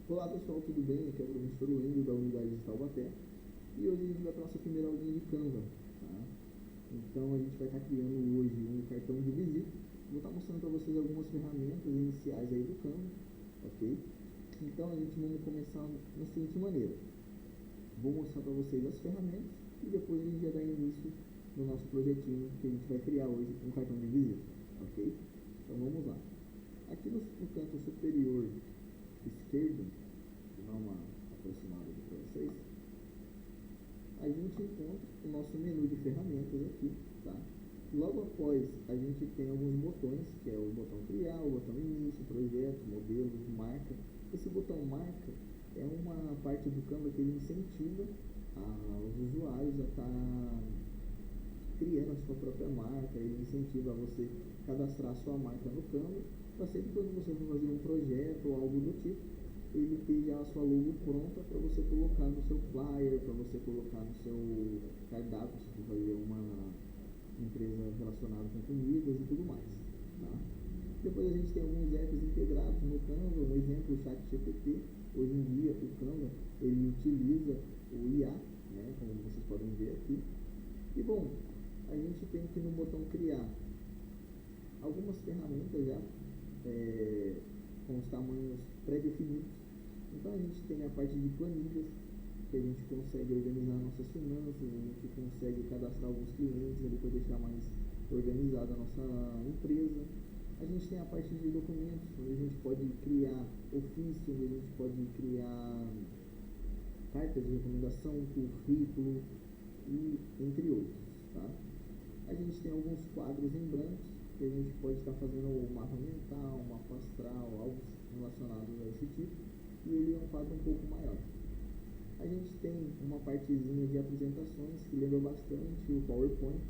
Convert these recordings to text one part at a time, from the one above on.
Olá pessoal, tudo bem? Aqui é o professor Wendel da Unidade de Taubaté e hoje a gente vai para a nossa primeira aulinha de Canva, tá? Então a gente vai estar criando hoje um cartão de visita. Vou estar mostrando para vocês algumas ferramentas iniciais aí do Canva, ok? Então a gente vai começar da seguinte maneira. Vou mostrar para vocês as ferramentas e depois a gente vai dar início no nosso projetinho que a gente vai criar hoje, um cartão de visita, ok? Então vamos lá. Aqui no canto superior esquerdo, vou dar uma aproximada aqui para vocês, a gente encontra o nosso menu de ferramentas aqui, tá? Logo após, a gente tem alguns botões, que é o botão criar, o botão início, projeto, modelo, marca. Esse botão marca é uma parte do Canva que ele incentiva os usuários a estar criando a sua própria marca, ele incentiva a você cadastrar a sua marca no Canva, para sempre quando você for fazer um projeto ou algo do tipo, ele ter já a sua logo pronta para você colocar no seu flyer, para você colocar no seu cardápio, se for fazer uma empresa relacionada com comidas e tudo mais, tá? Depois a gente tem alguns apps integrados no Canva, um exemplo, o ChatGPT. Hoje em dia o Canva ele utiliza o IA, né, como vocês podem ver aqui. E bom, a gente tem aqui no botão criar algumas ferramentas já com os tamanhos pré-definidos. Então a gente tem a parte de planilhas, que a gente consegue organizar nossas finanças, a gente consegue cadastrar alguns clientes ali para deixar mais organizada a nossa empresa. A gente tem a parte de documentos, onde a gente pode criar ofício, onde a gente pode criar cartas de recomendação, currículo e entre outros, tá? A gente tem alguns quadros em branco, que a gente pode estar fazendo um mapa mental, um mapa astral, algo relacionado a esse tipo, e ele é um quadro um pouco maior. A gente tem uma partezinha de apresentações que lembra bastante o PowerPoint,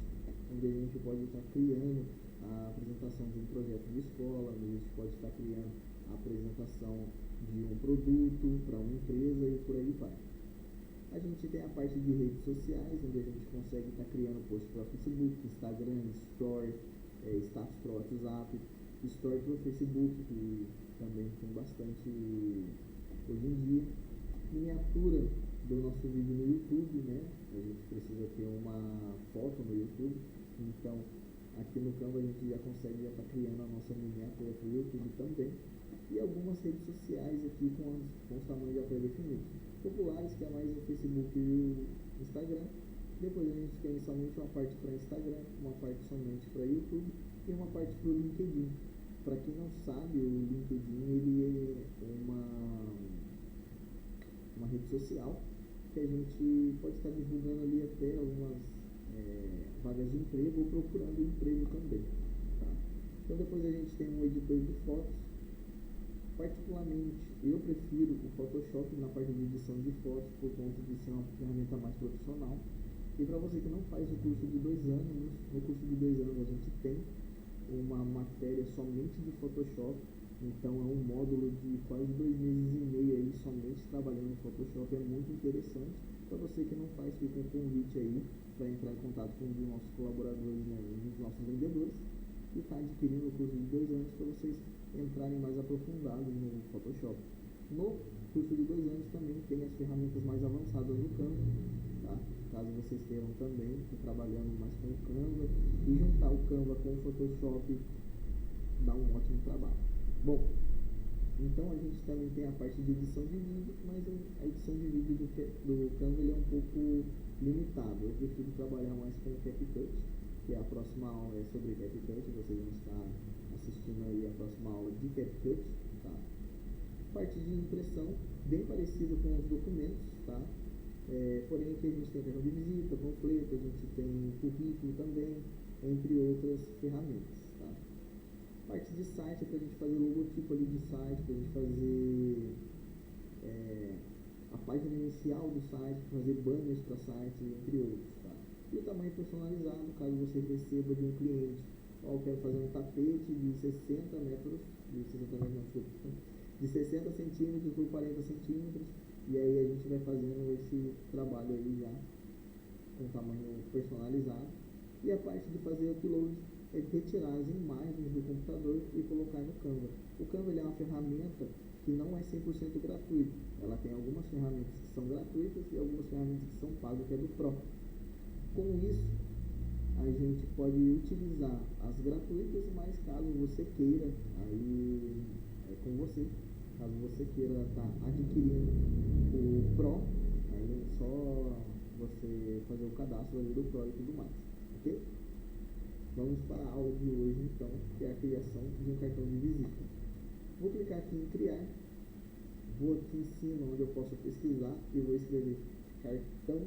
onde a gente pode estar criando a apresentação de um projeto de escola, onde a gente pode estar criando a apresentação de um produto para uma empresa e por aí vai. A gente tem a parte de redes sociais, onde a gente consegue estar criando post para Facebook, Instagram, Story, status para o WhatsApp, Story para o Facebook, que também tem bastante hoje em dia. Miniatura do nosso vídeo no YouTube, né? A gente precisa ter uma foto no YouTube, então aqui no Canva a gente já consegue estar criando a nossa miniatura para o YouTube também. E algumas redes sociais aqui com os tamanhos já pré-definidos. Populares, que é mais o Facebook e o Instagram. Depois a gente tem somente uma parte para Instagram, uma parte somente para YouTube e uma parte para o LinkedIn. Para quem não sabe, o LinkedIn ele é uma rede social que a gente pode estar divulgando ali até algumas vagas de emprego ou procurando emprego também, tá? Então depois a gente tem um editor de fotos. Particularmente, eu prefiro o Photoshop na parte de edição de fotos por conta de ser uma ferramenta mais profissional. E para você que não faz o curso de 2 anos, no curso de 2 anos a gente tem uma matéria somente de Photoshop, então é um módulo de quase 2 meses e meio aí somente trabalhando no Photoshop, é muito interessante. Para você que não faz, fica um convite aí para entrar em contato com um dos nossos colaboradores, né, um dos nossos vendedores, e está adquirindo o curso de 2 anos para vocês entrarem mais aprofundados no Photoshop. No curso de 2 anos também tem as ferramentas mais avançadas do Canva, tá? Caso vocês queiram também ir trabalhando mais com o Canva e juntar o Canva com o Photoshop, dá um ótimo trabalho. Bom, então a gente também tem a parte de edição de vídeo, mas a edição de vídeo do Canva ele é um pouco limitado. Eu prefiro trabalhar mais com o CapCut, que a próxima aula é sobre CapCut, vocês vão estar assistindo aí a próxima aula de CapCut, tá? Parte de impressão, bem parecido com os documentos, tá? Porém aqui a gente tem cartão de visita, panfleto, a gente tem currículo também, entre outras ferramentas, tá? Parte de site, para a gente fazer logotipo ali de site, para a gente fazer a página inicial do site, fazer banners para site, entre outros, tá? E o tamanho personalizado, caso você receba de um cliente, eu quero fazer um tapete de 60 metros, de 60 centímetros por 40 centímetros, e aí a gente vai fazendo esse trabalho aí já com tamanho personalizado. E a parte de fazer upload é retirar as imagens do computador e colocar no Canva. O Canva ele é uma ferramenta que não é 100% gratuito. Ela tem algumas ferramentas que são gratuitas e algumas ferramentas que são pagas, que é do Pro. Com isso, a gente pode utilizar as gratuitas, mas caso você queira, aí é com você. Caso você queira estar adquirindo o Pro, aí é só você fazer o cadastro ali do Pro e tudo mais, ok? Vamos para a aula de hoje, então, que é a criação de um cartão de visita. Vou clicar aqui em criar, vou aqui em cima onde eu posso pesquisar e vou escrever cartão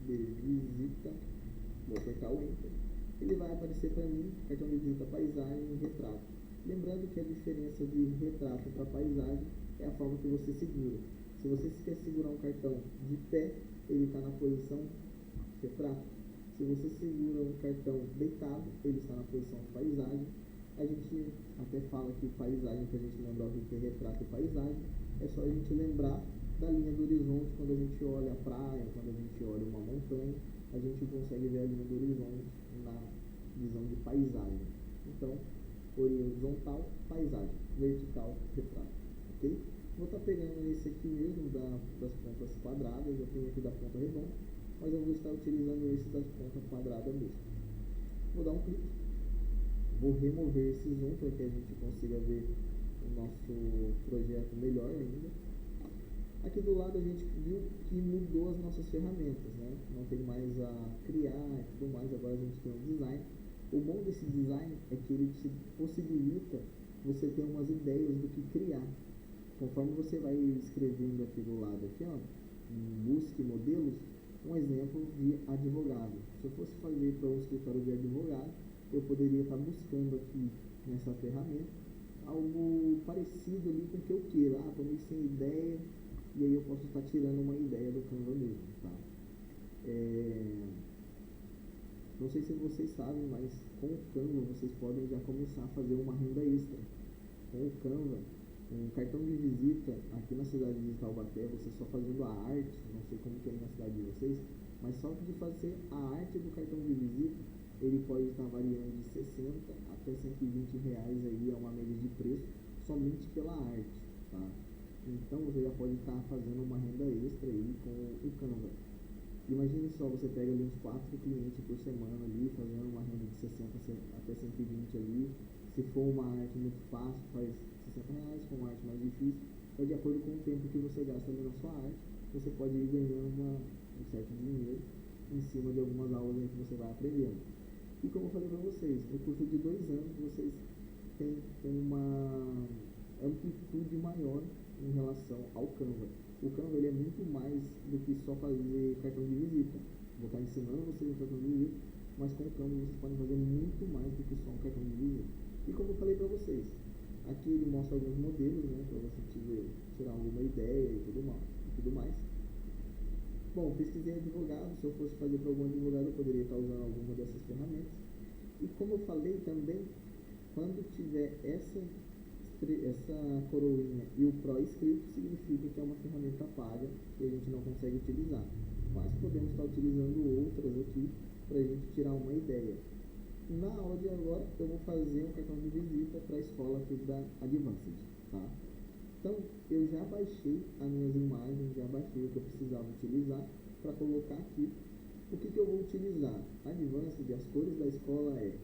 de visita, vou apertar o Enter. Ele vai aparecer para mim, cartão de visita paisagem e retrato. Lembrando que a diferença de retrato para paisagem é a forma que você segura. Se você quer segurar um cartão de pé, ele está na posição retrato. Se você segura um cartão deitado, ele está na posição paisagem. A gente até fala que paisagem, para a gente lembrar o que é retrato e paisagem, é só a gente lembrar da linha do horizonte. Quando a gente olha a praia, quando a gente olha uma montanha, a gente consegue ver a linha do horizonte na visão de paisagem. Então, horizontal, paisagem, vertical, retrato, ok? Vou estar pegando esse aqui mesmo das pontas quadradas, eu tenho aqui da ponta redonda, mas eu vou estar utilizando esse das pontas quadradas mesmo. Vou dar um clique, vou remover esse zoom para que a gente consiga ver o nosso projeto melhor ainda. Aqui do lado a gente viu que mudou as nossas ferramentas, né? Não tem mais a criar e tudo mais, agora a gente tem um design. O bom desse design é que ele te possibilita você ter umas ideias do que criar. Conforme você vai escrevendo aqui do lado, aqui, ó, busque modelos, um exemplo de advogado. Se eu fosse fazer para um escritório de advogado, eu poderia estar buscando aqui nessa ferramenta algo parecido ali com o que eu queira. Estou meio sem ideia, e aí eu posso estar tirando uma ideia do Canva mesmo, tá? Não sei se vocês sabem, mas com o Canva vocês podem já começar a fazer uma renda extra. Com o Canva, um cartão de visita aqui na cidade de Taubaté, você só fazendo a arte, não sei como que é na cidade de vocês, mas só de fazer a arte do cartão de visita, ele pode estar variando de 60 até 120 reais aí, é uma média de preço, somente pela arte, tá? Então você já pode estar fazendo uma renda extra aí com o Canva. Imagine só, você pega ali uns 4 clientes por semana ali, fazendo uma renda de 60 até 120 ali. Se for uma arte muito fácil, faz 60 reais, se for uma arte mais difícil, então de acordo com o tempo que você gasta ali na sua arte, você pode ir ganhando um certo dinheiro em cima de algumas aulas aí que você vai aprendendo. E como eu falei para vocês, no curso de 2 anos vocês têm uma amplitude maior em relação ao Canva. O Canva ele é muito mais do que só fazer cartão de visita. Vou estar ensinando vocês o cartão de visita, mas com o Canva vocês podem fazer muito mais do que só um cartão de visita. E como eu falei para vocês, aqui ele mostra alguns modelos, né, para você tirar alguma ideia e tudo mais. Bom, pesquisei advogado, se eu fosse fazer para algum advogado eu poderia estar usando alguma dessas ferramentas. E como eu falei também, quando tiver essa coroinha e o Pro escrito, significa que é uma ferramenta paga que a gente não consegue utilizar. Mas podemos estar utilizando outras aqui para a gente tirar uma ideia. Na aula de agora eu vou fazer um cartão de visita para a escola aqui da Advanced, tá? Então eu já baixei as minhas imagens, já baixei o que eu precisava utilizar para colocar aqui. O que eu vou utilizar? Advanced, as cores da escola é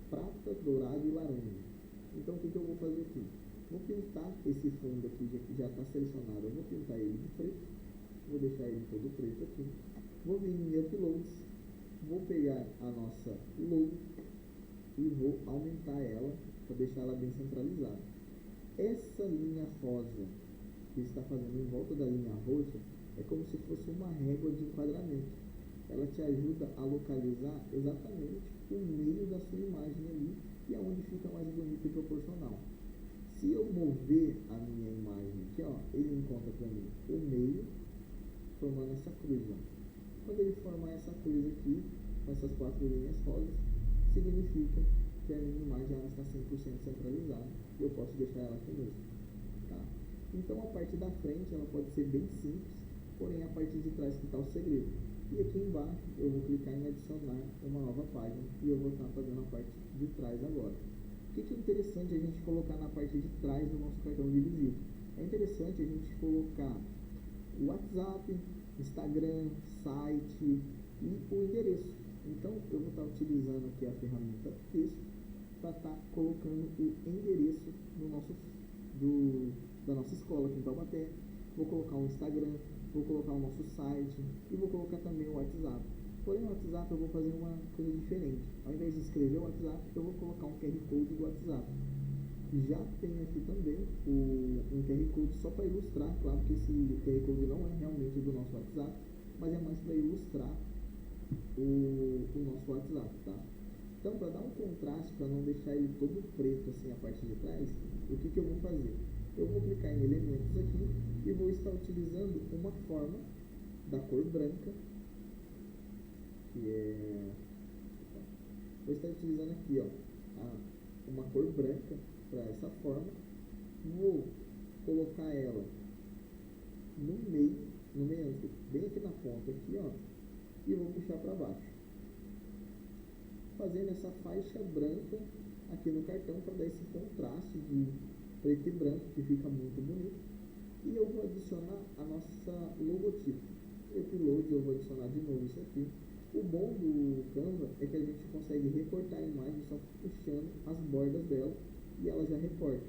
prata, dourado e laranja. Então o que eu vou fazer aqui? Vou pintar esse fundo aqui que já está selecionado, eu vou pintar ele de preto, vou deixar ele todo preto aqui. Vou vir em Uploads, vou pegar a nossa logo e vou aumentar ela para deixar ela bem centralizada. Essa linha rosa que está fazendo em volta da linha roxa é como se fosse uma régua de enquadramento. Ela te ajuda a localizar exatamente o meio da sua imagem ali e é onde fica mais bonito e proporcional. Se eu mover a minha imagem aqui, ó, ele encontra para mim o meio, formando essa cruz, ó. Quando ele formar essa cruz aqui, com essas 4 linhas rosas, significa que a minha imagem ela está 100% centralizada e eu posso deixar ela aqui mesmo, tá? Então a parte da frente ela pode ser bem simples, porém a parte de trás que está o segredo. E aqui embaixo eu vou clicar em adicionar uma nova página e eu vou estar fazendo a parte de trás agora. que é interessante a gente colocar na parte de trás do nosso cartão de visita? É interessante a gente colocar o WhatsApp, Instagram, site e o endereço. Então, eu vou estar utilizando aqui a ferramenta texto para estar colocando o endereço da nossa escola aqui em Taubaté. Vou colocar o Instagram, vou colocar o nosso site e vou colocar também o WhatsApp. Porém, no WhatsApp eu vou fazer uma coisa diferente. Ao invés de escrever o WhatsApp, eu vou colocar um QR Code do WhatsApp. Já tem aqui também um QR Code só para ilustrar. Claro que esse QR Code não é realmente do nosso WhatsApp, mas é mais para ilustrar o nosso WhatsApp, tá? Então, para dar um contraste, para não deixar ele todo preto assim a parte de trás, o que eu vou fazer? Eu vou clicar em elementos aqui e vou estar utilizando uma forma da cor branca, vou estar utilizando aqui, uma cor branca para essa forma. Vou colocar ela no meio, bem aqui na ponta aqui, e vou puxar para baixo, fazendo essa faixa branca aqui no cartão para dar esse contraste de preto e branco que fica muito bonito. E eu vou adicionar a nossa logotipo. Upload, eu vou adicionar de novo isso aqui. O bom do Canva é que a gente consegue recortar a imagem só puxando as bordas dela e ela já recorta.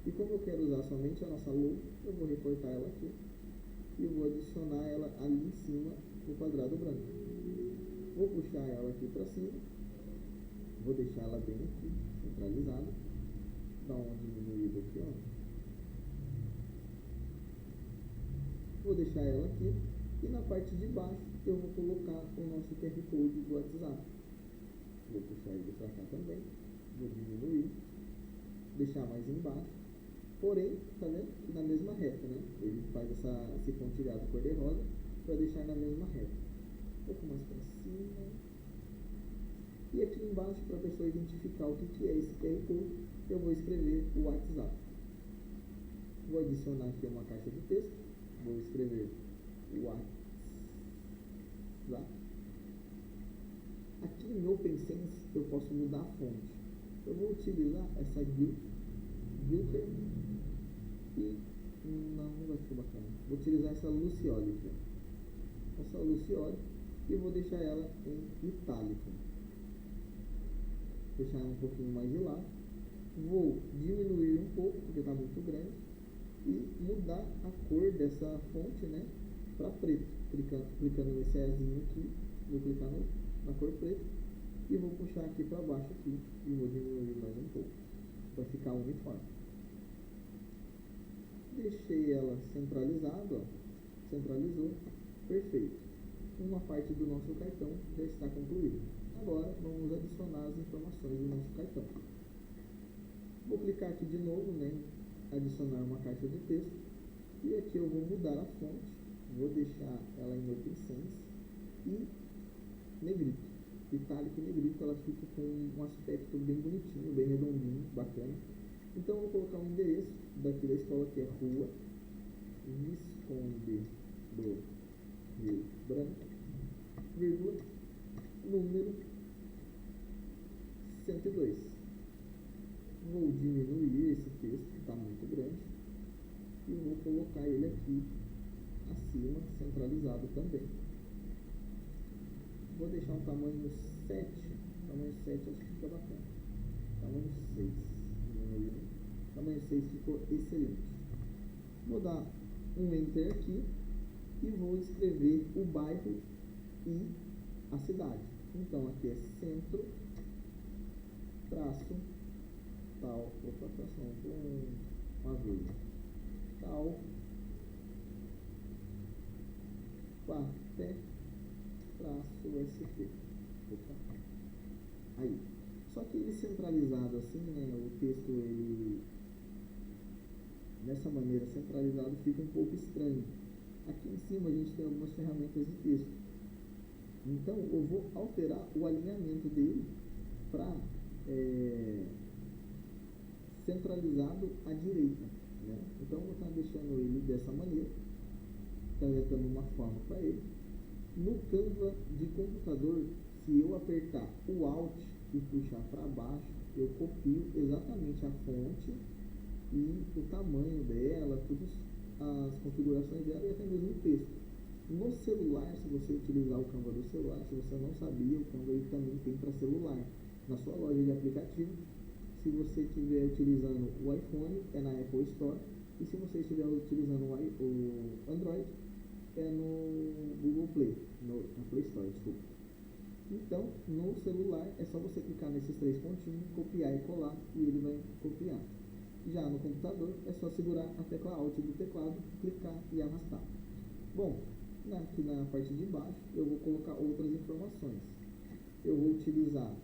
E como eu quero usar somente a nossa logo, eu vou recortar ela aqui e vou adicionar ela ali em cima no quadrado branco. Vou puxar ela aqui para cima, vou deixar ela bem aqui, centralizada, dar uma diminuída aqui, Vou deixar ela aqui e na parte de baixo eu vou colocar o nosso QR Code do WhatsApp. Vou puxar ele para cá também, vou diminuir, deixar mais embaixo, porém, tá vendo? Na mesma reta, né? Ele faz esse pontilhado cor-de-rosa para deixar na mesma reta. Um pouco mais para cima. E aqui embaixo, para a pessoa identificar o que é esse QR Code, eu vou escrever o WhatsApp. Vou adicionar aqui uma caixa de texto, vou escrever WhatsApp. Aqui em OpenSense eu posso mudar a fonte. Eu vou utilizar essa Gilker e não vai ficar bacana. Vou utilizar essa Lucioli aqui. Essa Lucioli e vou deixar ela em itálico. Deixar ela um pouquinho mais de lado. Vou diminuir um pouco porque está muito grande e mudar a cor dessa fonte, né, para preto. Clicando nesse Ezinho aqui, vou clicar na cor preta e vou puxar aqui para baixo aqui e vou diminuir mais um pouco para ficar uniforme. Deixei ela centralizada, centralizou, perfeito. Uma parte do nosso cartão já está concluída. Agora vamos adicionar as informações do nosso cartão. Vou clicar aqui de novo, né, adicionar uma caixa de texto e aqui eu vou mudar a fonte, vou deixar ela em OpenSense e negrito, itálico e negrito. Ela fica com um aspecto bem bonitinho, bem redondinho, bacana. Então eu vou colocar o endereço daqui da escola, que é Rua Visconde do Rio Branco, vírgula, número 102. Vou diminuir esse texto que está muito grande e vou colocar ele aqui acima, centralizado também. Vou deixar um tamanho 7, tamanho 7 acho que fica bacana. Tamanho 6, tamanho 6 ficou excelente. Vou dar um Enter aqui e vou escrever o bairro e a cidade. Então aqui é centro, traço, tal, uma vírgula, tal, Paté, traço, SP. Opa. Aí. Só que ele centralizado assim, né, o texto, ele, dessa maneira centralizado, fica um pouco estranho. Aqui em cima a gente tem algumas ferramentas de texto. Então eu vou alterar o alinhamento dele para centralizado à direita, né? Então eu vou estar deixando ele dessa maneira, está dando uma forma para ele. No Canva de computador, se eu apertar o Alt e puxar para baixo, eu copio exatamente a fonte e o tamanho dela, todas as configurações dela e até mesmo o texto. No celular, se você utilizar o Canva do celular, se você não sabia, o Canva ele também tem para celular. Na sua loja de aplicativo, se você estiver utilizando o iPhone, é na Apple Store. E se você estiver utilizando o Android, é no Google Play, na Play Store, desculpa. Então, no celular, é só você clicar nesses três pontinhos, copiar e colar, e ele vai copiar. Já no computador, é só segurar a tecla Alt do teclado, clicar e arrastar. Bom, aqui na parte de baixo, eu vou colocar outras informações. Eu vou utilizar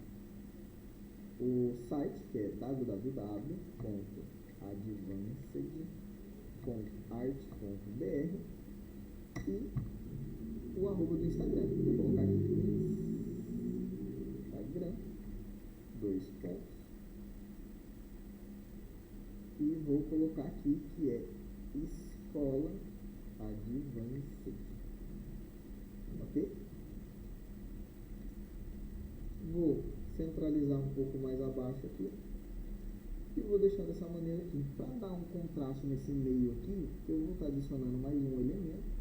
o site, que é www.advanced.art.br e o arroba do Instagram. Vou colocar aqui Instagram, 2 pontos, e vou colocar aqui que é Escola Advanced, ok? Vou centralizar um pouco mais abaixo aqui e vou deixar dessa maneira aqui. Para dar um contraste nesse meio aqui, eu vou estar adicionando mais um elemento.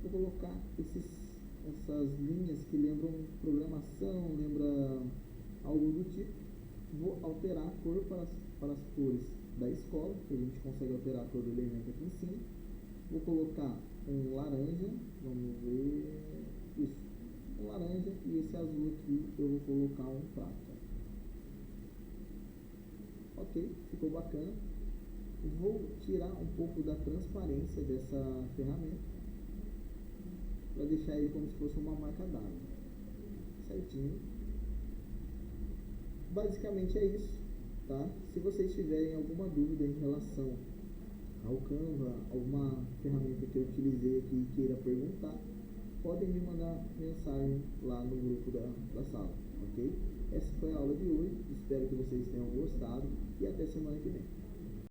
Vou colocar essas linhas que lembram programação, lembra algo do tipo. Vou alterar a cor para as cores da escola, que a gente consegue alterar a cor do elemento aqui em cima. Vou colocar um laranja, vamos ver, isso, um laranja, e esse azul aqui eu vou colocar um prata. Ok, ficou bacana. Vou tirar um pouco da transparência dessa ferramenta para deixar ele como se fosse uma marca d'água, certinho. Basicamente é isso, tá? Se vocês tiverem alguma dúvida em relação ao Canva, alguma ferramenta que eu utilizei aqui e queira perguntar, podem me mandar mensagem lá no grupo da sala, ok? Essa foi a aula de hoje, espero que vocês tenham gostado e até semana que vem.